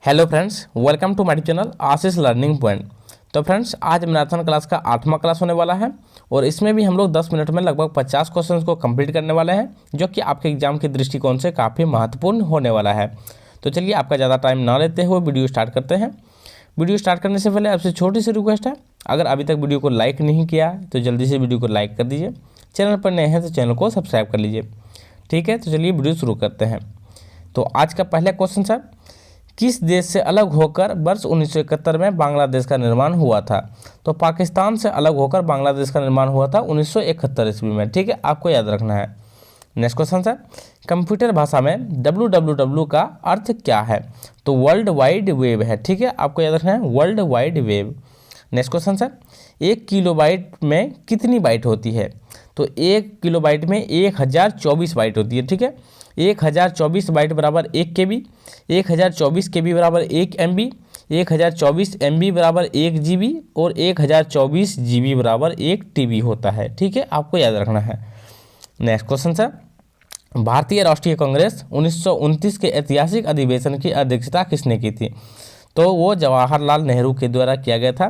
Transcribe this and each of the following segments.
Hello friends, welcome to my channel Ashish learning point. तो friends, आज marathon class का 8वां क्लास होने वाला है और इसमें भी हम लोग 10 मिनट में लगभग 50 क्वेश्चंस को कंप्लीट करने वाले हैं, जो कि आपके एग्जाम के दृष्टिकोण से काफ़ी महत्वपूर्ण होने वाला है। तो चलिए, आपका ज़्यादा टाइम ना लेते हुए वीडियो स्टार्ट करते हैं। वीडियो स्टार्ट करने से पहले आपसे छोटी सी रिक्वेस्ट है, अगर अभी तक वीडियो को लाइक नहीं किया तो जल्दी से वीडियो को लाइक कर दीजिए। चैनल पर नए हैं तो चैनल को सब्सक्राइब कर लीजिए। ठीक है, तो चलिए वीडियो शुरू करते हैं। तो आज का पहला क्वेश्चन है, किस देश से अलग होकर वर्ष 1971 में बांग्लादेश का निर्माण हुआ था? तो पाकिस्तान से अलग होकर बांग्लादेश का निर्माण हुआ था 1971 ईस्वी में। ठीक है, आपको याद रखना है। नेक्स्ट क्वेश्चन है, कंप्यूटर भाषा में www का अर्थ क्या है? तो वर्ल्ड वाइड वेब है। ठीक है, आपको याद रखना है, world wide web. Next question है, 1 किलोबाइट में कितनी बाइट होती है? तो 1 किलोबाइट में 1024 बाइट होती है। ठीक है, 1024 बाइट बराबर 1 KB, 1024 KB बराबर 1 MB, 1024 MB बराबर 1 GB और 1024 GB बराबर 1 TB होता है। ठीक है, आपको याद रखना है। नेक्स्ट क्वेश्चन है, भारतीय राष्ट्रीय कांग्रेस 1929 के ऐतिहासिक अधिवेशन की अध्यक्षता किसने की थी? तो वो जवाहरलाल नेहरू के द्वारा किया गया था।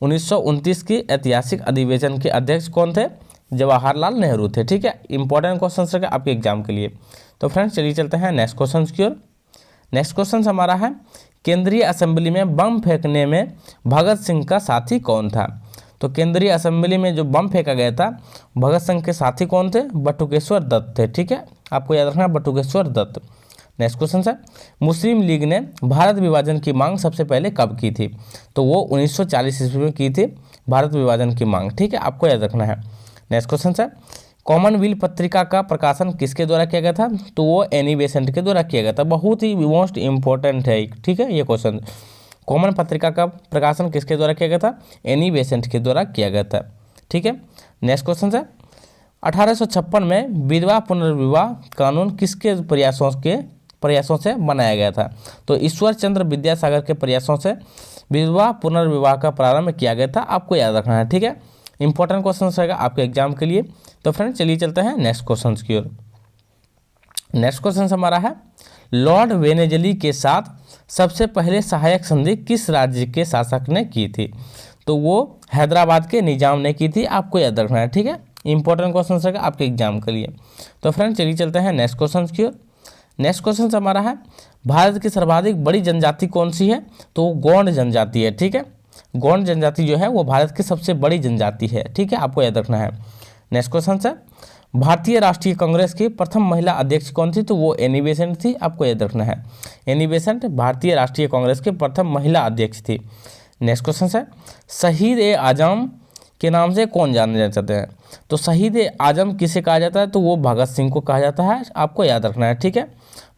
1929 की ऐतिहासिक अधिवेशन के अध्यक्ष कौन थे? जवाहरलाल नेहरू थे। ठीक है, इंपॉर्टेंट क्वेश्चन रहेगा आपके एग्जाम के लिए। तो फ्रेंड्स, चलिए चलते हैं नेक्स्ट क्वेश्चन की ओर। नेक्स्ट क्वेश्चन हमारा है, केंद्रीय असेंबली में बम फेंकने में भगत सिंह का साथी कौन था? तो केंद्रीय असेंबली में जो बम फेंका गया था, भगत सिंह के साथी कौन थे? बटुकेश्वर दत्त थे। ठीक है, आपको याद रखना, बटुकेश्वर दत्त। नेक्स्ट क्वेश्चन है, मुस्लिम लीग ने भारत विभाजन की मांग सबसे पहले कब की थी? तो वो 1940 ईस्वी में की थी भारत विभाजन की मांग। ठीक है, आपको याद रखना है। नेक्स्ट क्वेश्चन है, कॉमनवेल्थ पत्रिका का प्रकाशन किसके द्वारा किया गया था? तो वो एनी बेसेंट के द्वारा किया गया था। बहुत ही मोस्ट इंपॉर्टेंट है। ठीक है, ये क्वेश्चन, कॉमन पत्रिका का प्रकाशन किसके द्वारा किया गया था? एनी बेसेंट के द्वारा किया गया था। ठीक है, नेक्स्ट क्वेश्चन है, 1856 में विधवा पुनर्विवाह कानून किसके प्रयासों से बनाया गया था? तो ईश्वर चंद्र विद्यासागर के प्रयासों से विधवा पुनर्विवाह का प्रारंभ किया गया था। आपको याद रखना है। ठीक है, इंपॉर्टेंट क्वेश्चन रहेगा आपके एग्जाम के लिए। तो फ्रेंड्स, चलिए चलते हैं नेक्स्ट क्वेश्चन की ओर। नेक्स्ट क्वेश्चन हमारा है, लॉर्ड वेनेजली के साथ सबसे पहले सहायक संधि किस राज्य के शासक ने की थी? तो वो हैदराबाद के निजाम ने की थी। आपको याद रखना है। ठीक है, इंपॉर्टेंट क्वेश्चन रहेगा आपके एग्जाम के लिए। तो फ्रेंड्स, चलिए चलते हैं नेक्स्ट क्वेश्चन की ओर। नेक्स्ट क्वेश्चन हमारा है, भारत की सर्वाधिक बड़ी जनजाति कौन सी है? तो गौंड जनजाति है। ठीक है, गौंड जनजाति जो है वो भारत की सबसे बड़ी जनजाति है। ठीक है, आपको याद रखना है। नेक्स्ट क्वेश्चन है, भारतीय राष्ट्रीय कांग्रेस की प्रथम महिला अध्यक्ष कौन थी? तो वो एनी बेसेंट थी। आपको याद रखना है, एनी बेसेंट भारतीय राष्ट्रीय कांग्रेस की प्रथम महिला अध्यक्ष थी। नेक्स्ट क्वेश्चन है, शहीद ए आजम के नाम से कौन जाने जाते हैं? तो शहीद ए आजम किसे कहा जाता है? तो वो भगत सिंह को कहा जाता है। आपको याद रखना है। ठीक है,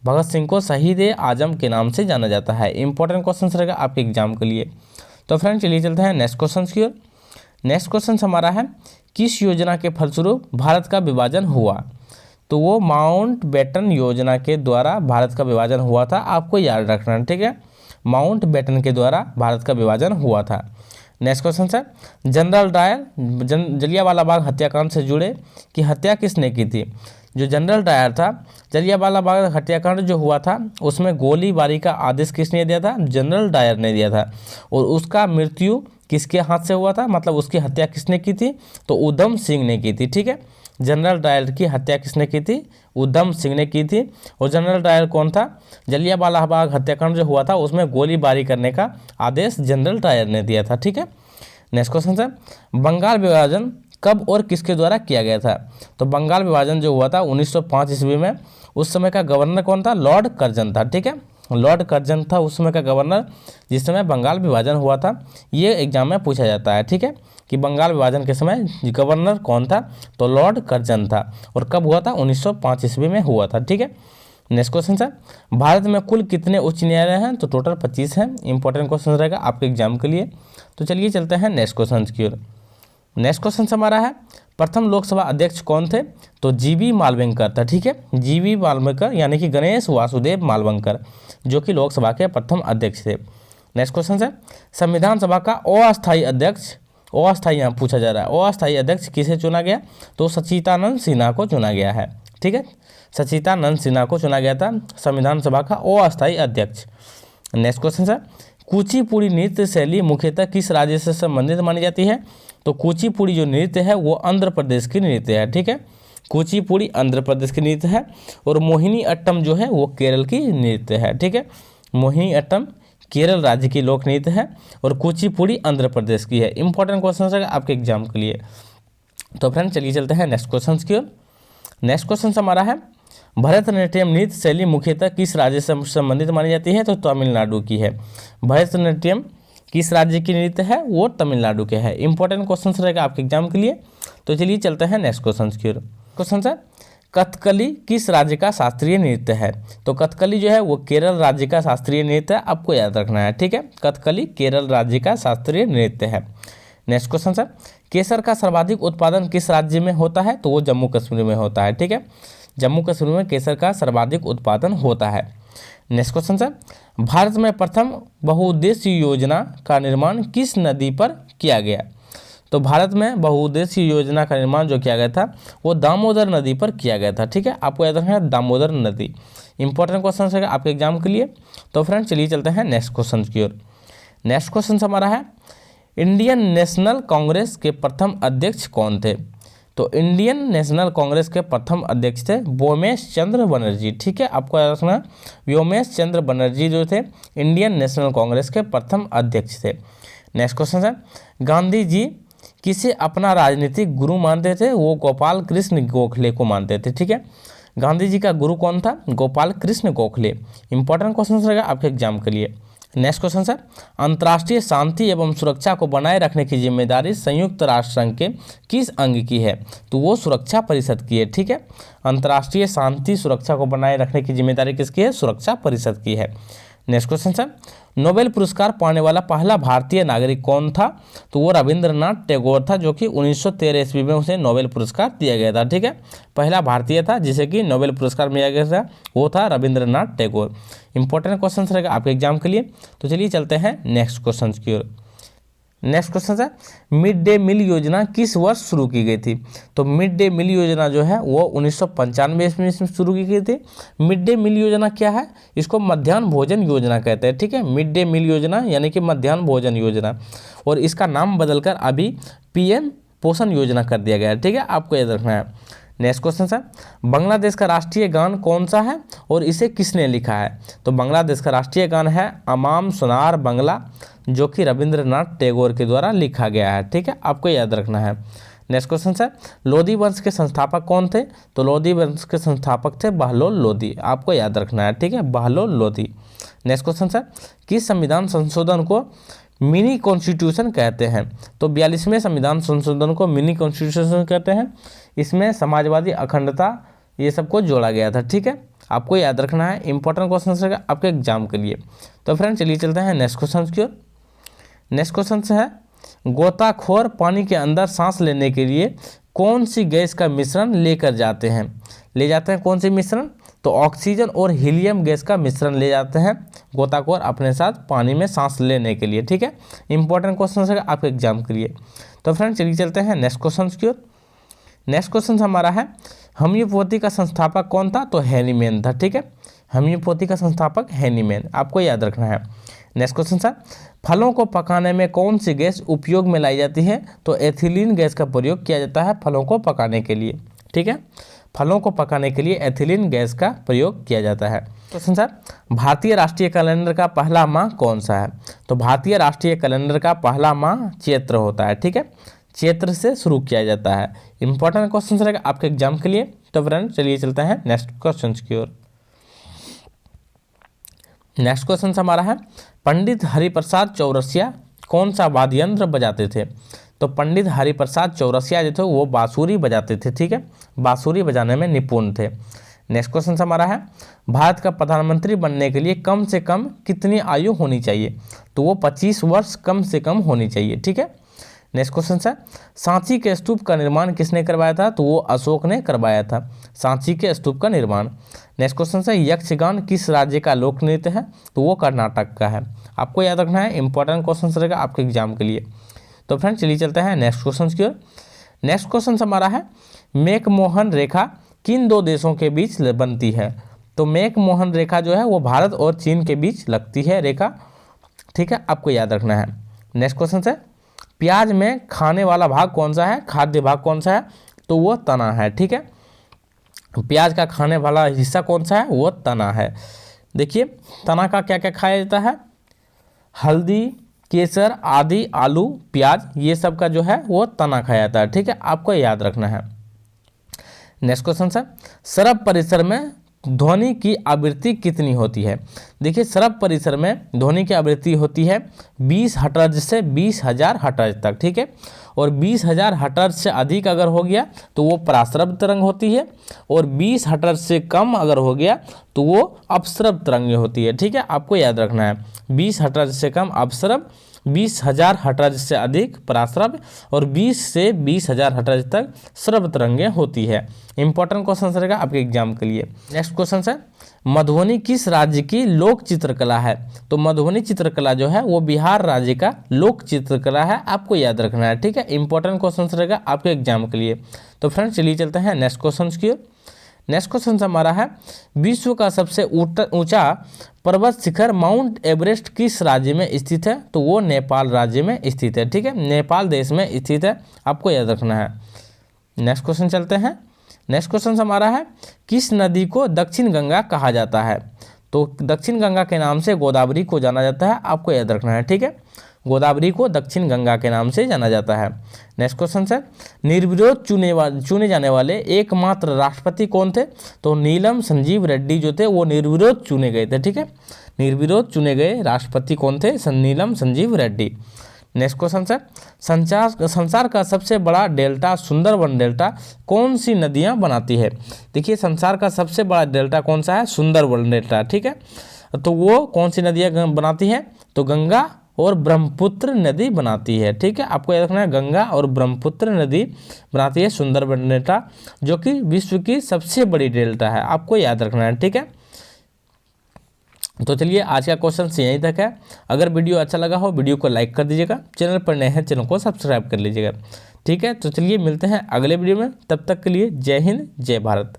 भगत सिंह को शहीद ए आजम के नाम से जाना जाता है। इंपॉर्टेंट क्वेश्चन रहेगा आपके एग्जाम के लिए। तो फ्रेंड, चलिए चलते हैं नेक्स्ट क्वेश्चन की ओर। नेक्स्ट क्वेश्चन हमारा है, किस योजना के फलस्वरूप भारत का विभाजन हुआ? तो वो माउंट बेटन योजना के द्वारा भारत का विभाजन हुआ था। आपको याद रखना है। ठीक है, माउंट बेटन के द्वारा भारत का विभाजन हुआ था। नेक्स्ट क्वेश्चन है, जनरल डायर जलियांवाला बाग हत्याकांड से जुड़े कि हत्या किसने की थी? जो जनरल डायर था, जलियांवाला बाग हत्याकांड जो हुआ था उसमें गोलीबारी का आदेश किसने दिया था? जनरल डायर ने दिया था। और उसका मृत्यु किसके हाथ से हुआ था, मतलब उसकी हत्या किसने की थी? तो उधम सिंह ने की थी। ठीक है, जनरल डायर की हत्या किसने की थी? उधम सिंह ने की थी। और जनरल डायर कौन था? जलियांवाला बाग हत्याकांड जो हुआ था उसमें गोलीबारी करने का आदेश जनरल डायर ने दिया था। ठीक है, नेक्स्ट क्वेश्चन है, बंगाल विभाजन कब और किसके द्वारा किया गया था? तो बंगाल विभाजन जो हुआ था 1905 ईस्वी में। उस समय का गवर्नर कौन था? लॉर्ड कर्जन था। ठीक है, लॉर्ड कर्जन था उस समय का गवर्नर जिस समय बंगाल विभाजन हुआ था। ये एग्जाम में पूछा जाता है। ठीक है, कि बंगाल विभाजन के समय गवर्नर कौन था? तो लॉर्ड कर्जन था। और कब हुआ था? 1905 ईस्वी में हुआ था। ठीक है, नेक्स्ट क्वेश्चन है, भारत में कुल कितने उच्च न्यायालय हैं? तो टोटल 25 हैं। इंपॉर्टेंट क्वेश्चन रहेगा आपके एग्जाम के लिए। तो चलिए चलते हैं नेक्स्ट क्वेश्चन की ओर। नेक्स्ट क्वेश्चन हमारा है, प्रथम लोकसभा अध्यक्ष कौन थे? तो जीवी मालवंकर था। ठीक है, जीवी मालवंकर यानी कि गणेश वासुदेव मालवंकर, जो कि लोकसभा के प्रथम अध्यक्ष थे। नेक्स्ट क्वेश्चन है, संविधान सभा का अस्थायी अध्यक्ष, अस्थायी यहाँ पूछा जा रहा है, अस्थायी अध्यक्ष किसे चुना गया? तो सच्चिदानंद सिन्हा को चुना गया है। ठीक है, सच्चिदानंद सिन्हा को चुना गया था संविधान सभा का अस्थायी अध्यक्ष। नेक्स्ट क्वेश्चन है, कुचिपुड़ी नृत्य शैली मुख्यतः किस राज्य से संबंधित मानी जाती है? तो कुचिपुड़ी जो नृत्य है वो आंध्र प्रदेश की नृत्य है, ठीक है। कुचिपुड़ी आंध्र प्रदेश की नृत्य है और मोहिनी अट्टम जो है वो केरल की नृत्य है, ठीक है। मोहिनी अट्टम केरल राज्य की लोक नृत्य है और कुचिपुड़ी आंध्र प्रदेश की है। इंपॉर्टेंट क्वेश्चन है आपके एग्जाम के लिए। तो फ्रेंड चलिए चलते हैं नेक्स्ट क्वेश्चन की ओर। नेक्स्ट क्वेश्चन हमारा है, भरतनाट्यम नृत्य शैली मुख्यतः किस राज्य से संबंधित मानी जाती है? तो तमिलनाडु की है। भरतनाट्यम किस राज्य की नृत्य है? वो तमिलनाडु के है। इंपॉर्टेंट क्वेश्चन रहेगा आपके एग्जाम के लिए। तो चलिए चलते हैं नेक्स्ट क्वेश्चन की ओर। क्वेश्चन है, कथकली किस राज्य का शास्त्रीय नृत्य है? तो कथकली जो है वो केरल राज्य का शास्त्रीय नृत्य है, आपको याद रखना है, ठीक है। कथकली केरल राज्य का शास्त्रीय नृत्य है। नेक्स्ट क्वेश्चन है, केसर का सर्वाधिक उत्पादन किस राज्य में होता है? तो वो जम्मू कश्मीर में होता है, ठीक है। जम्मू कश्मीर में केसर का सर्वाधिक उत्पादन होता है। नेक्स्ट क्वेश्चन है, भारत में प्रथम बहुउद्देशीय योजना का निर्माण किस नदी पर किया गया? तो भारत में बहुउद्देशीय योजना का निर्माण जो किया गया था वो दामोदर नदी पर किया गया था, ठीक है। आपको याद रखना है दामोदर नदी। इंपॉर्टेंट क्वेश्चन है आपके एग्जाम के लिए। तो फ्रेंड चलिए चलते हैं नेक्स्ट क्वेश्चन की ओर। नेक्स्ट क्वेश्चन हमारा है, इंडियन नेशनल कांग्रेस के प्रथम अध्यक्ष कौन थे? तो इंडियन नेशनल कांग्रेस के प्रथम अध्यक्ष थे व्योमेश चंद्र बनर्जी, ठीक है। आपको याद रखना है व्योमेश चंद्र बनर्जी जो थे इंडियन नेशनल कांग्रेस के प्रथम अध्यक्ष थे। नेक्स्ट क्वेश्चन है, गांधी जी किसे अपना राजनीतिक गुरु मानते थे? वो गोपाल कृष्ण गोखले को मानते थे, ठीक है। गांधी जी का गुरु कौन था? गोपाल कृष्ण गोखले। इंपॉर्टेंट क्वेश्चन रहेगा आपके एग्जाम के लिए। नेक्स्ट क्वेश्चन है, अंतर्राष्ट्रीय शांति एवं सुरक्षा को बनाए रखने की जिम्मेदारी संयुक्त राष्ट्र संघ के किस अंग की है? तो वो सुरक्षा परिषद की है, ठीक है। अंतर्राष्ट्रीय शांति सुरक्षा को बनाए रखने की जिम्मेदारी किसकी है? सुरक्षा परिषद की है। नेक्स्ट क्वेश्चन है, नोबेल पुरस्कार पाने वाला पहला भारतीय नागरिक कौन था? तो वो रविंद्रनाथ टैगोर था, जो कि 1913 ईस्वी में उसे नोबेल पुरस्कार दिया गया था, ठीक है। पहला भारतीय था जिसे कि नोबेल पुरस्कार मिला गया था, वो था रविंद्रनाथ टैगोर। इंपॉर्टेंट क्वेश्चन रहेगा आपके एग्जाम के लिए। तो चलिए चलते हैं नेक्स्ट क्वेश्चन की ओर। नेक्स्ट क्वेश्चन है, मिड डे मील योजना किस वर्ष शुरू की गई थी? तो मिड डे मील योजना जो है वो 1995 ईस्वी में शुरू की गई थी। मिड डे मील योजना क्या है? इसको मध्याह्न भोजन योजना कहते हैं, ठीक है। मिड डे मील योजना यानी कि मध्याह्न भोजन योजना, और इसका नाम बदलकर अभी पीएम पोषण योजना कर दिया गया है, ठीक है। आपको याद रखना है। नेक्स्ट क्वेश्चन है, बांग्लादेश का राष्ट्रीय गान कौन सा है और इसे किसने लिखा है? तो बांग्लादेश का राष्ट्रीय गान है अमाम सोनार बांग्ला, जो कि रविंद्रनाथ टैगोर के द्वारा लिखा गया है, ठीक है। आपको याद रखना है। नेक्स्ट क्वेश्चन है, लोधी वंश के संस्थापक कौन थे? तो लोधी वंश के संस्थापक थे बहलोल लोधी। आपको याद रखना है, ठीक है, बहलोल लोधी। नेक्स्ट क्वेश्चन है, किस संविधान संशोधन को मिनी कॉन्स्टिट्यूशन कहते हैं? तो 42वें संविधान संशोधन को मिनी कॉन्स्टिट्यूशन कहते हैं। इसमें समाजवादी अखंडता ये सबको जोड़ा गया था, ठीक है। आपको याद रखना है। इंपॉर्टेंट क्वेश्चन रहेगा आपके एग्जाम के लिए। तो फ्रेंड चलिए चलते हैं नेक्स्ट क्वेश्चन की ओर। नेक्स्ट क्वेश्चन है, गोताखोर पानी के अंदर सांस लेने के लिए कौन सी गैस का मिश्रण लेकर जाते हैं? ले जाते हैं कौन सी मिश्रण? तो ऑक्सीजन और हीलियम गैस का मिश्रण ले जाते हैं गोताखोर अपने साथ पानी में सांस लेने के लिए, ठीक है। इंपॉर्टेंट क्वेश्चन है आपके एग्जाम के लिए। तो फ्रेंड चलिए चलते हैं नेक्स्ट क्वेश्चन की ओर। नेक्स्ट क्वेश्चन हमारा है, होम्योपैथी का संस्थापक कौन था? तो हैनीमैन था, ठीक है। होम्योपैथी का संस्थापक हैनीमैन, आपको याद रखना है। नेक्स्ट क्वेश्चन है, फलों को पकाने में कौन सी गैस उपयोग में लाई जाती है? तो एथिलीन गैस का प्रयोग किया जाता है फलों को पकाने के लिए, ठीक है। फलों को पकाने के लिए एथिलीन गैस का प्रयोग किया जाता है। क्वेश्चन है, भारतीय राष्ट्रीय कैलेंडर का पहला माह कौन सा है? तो भारतीय राष्ट्रीय कैलेंडर का पहला माह चैत्र होता है, ठीक है। चैत्र से शुरू किया जाता है। इंपॉर्टेंट क्वेश्चन रहेगा आपके एग्जाम के लिए। तो फ्रेंड चलिए चलते हैं नेक्स्ट क्वेश्चन की ओर। नेक्स्ट क्वेश्चन हमारा है, पंडित हरिप्रसाद चौरसिया कौन सा वाद्य यंत्र बजाते थे? तो पंडित हरिप्रसाद चौरसिया जो थे वो बांसुरी बजाते थे, ठीक है। बांसुरी बजाने में निपुण थे। नेक्स्ट क्वेश्चन हमारा है, भारत का प्रधानमंत्री बनने के लिए कम से कम कितनी आयु होनी चाहिए? तो वो 25 वर्ष कम से कम होनी चाहिए, ठीक है। नेक्स्ट क्वेश्चन है, सांची के स्तूप का निर्माण किसने करवाया था? तो वो अशोक ने करवाया था सांची के स्तूप का निर्माण। नेक्स्ट क्वेश्चन है, यक्षगान किस राज्य का लोक नृत्य है? तो वो कर्नाटक का है। आपको याद रखना है। इंपॉर्टेंट क्वेश्चन रहेगा आपके एग्जाम के लिए। तो फ्रेंड चलिए चलते हैं नेक्स्ट क्वेश्चन की ओर। नेक्स्ट क्वेश्चन हमारा है, मैकमोहन रेखा किन दो देशों के बीच बनती है? तो मैक-मोहन रेखा जो है वो भारत और चीन के बीच लगती है रेखा, ठीक है, आपको याद रखना है। नेक्स्ट क्वेश्चन है, प्याज में खाने वाला भाग कौन सा है, खाद्य भाग कौन सा है, तो वो तना है, ठीक है। प्याज का खाने वाला हिस्सा कौन सा है, वो तना है। देखिए तना का क्या क्या खाया जाता है, हल्दी, केसर आदि, आलू, प्याज, ये सब का जो है वो तना खाया जाता है, ठीक है, आपको याद रखना है। नेक्स्ट क्वेश्चन है, सरब परिसर में ध्वनि की आवृत्ति कितनी होती है। देखिए सरब परिसर में ध्वनि की आवृत्ति होती है 20 हर्ट्ज से 20,000 हर्ट्ज तक, ठीक है। और 20,000 हर्ट्ज से अधिक अगर हो गया तो वो पराश्रब तरंग होती है, और 20 हर्ट्ज से कम अगर हो गया तो वो अपश्रब तरंग होती है, ठीक है, आपको याद रखना है। 20 हर्ट्ज से कम अपश्रब, 20,000 हर्ट्ज से अधिक पराश्रब, और 20 से 20,000 हर्ट्ज तक श्रव्य तरंगें होती है। इंपॉर्टेंट क्वेश्चन रहेगा आपके एग्जाम के लिए। नेक्स्ट क्वेश्चन है, मधुबनी किस राज्य की लोक चित्रकला है। तो मधुबनी चित्रकला जो है वो बिहार राज्य का लोक चित्रकला है, आपको याद रखना है, ठीक है। इंपॉर्टेंट क्वेश्चन रहेगा आपके एग्जाम के लिए। तो फ्रेंड्स चलिए चलते हैं नेक्स्ट क्वेश्चन की ओर। नेक्स्ट क्वेश्चन हमारा है, विश्व का सबसे ऊंचा पर्वत शिखर माउंट एवरेस्ट किस राज्य में स्थित है। तो वो नेपाल राज्य में स्थित है, ठीक है, नेपाल देश में स्थित है, आपको याद रखना है। नेक्स्ट क्वेश्चन चलते हैं। नेक्स्ट क्वेश्चन हमारा है, किस नदी को दक्षिण गंगा कहा जाता है। तो दक्षिण गंगा के नाम से गोदावरी को जाना जाता है, आपको याद रखना है, ठीक है, गोदावरी को दक्षिण गंगा के नाम से जाना जाता है। नेक्स्ट क्वेश्चन है, निर्विरोध चुने जाने वाले एकमात्र राष्ट्रपति कौन थे। तो नीलम संजीव रेड्डी जो थे वो निर्विरोध चुने गए थे, ठीक है, निर्विरोध चुने गए राष्ट्रपति कौन थे, नीलम संजीव रेड्डी। नेक्स्ट क्वेश्चन है, संसार का सबसे बड़ा डेल्टा सुंदरबन डेल्टा कौन सी नदियां बनाती है। देखिए संसार का सबसे बड़ा डेल्टा कौन सा है, सुंदरबन डेल्टा, ठीक है। तो वो कौन सी नदियां बनाती है, तो गंगा और ब्रह्मपुत्र नदी बनाती है, ठीक है, आपको याद रखना है, गंगा और ब्रह्मपुत्र नदी बनाती है सुंदरबन डेल्टा, जो कि विश्व की सबसे बड़ी डेल्टा है, आपको याद रखना है, ठीक है। तो चलिए आज का क्वेश्चन यहीं तक है। अगर वीडियो अच्छा लगा हो वीडियो को लाइक कर दीजिएगा, चैनल पर नए हैं चैनल को सब्सक्राइब कर लीजिएगा, ठीक है। तो चलिए मिलते हैं अगले वीडियो में, तब तक के लिए जय हिंद जय भारत।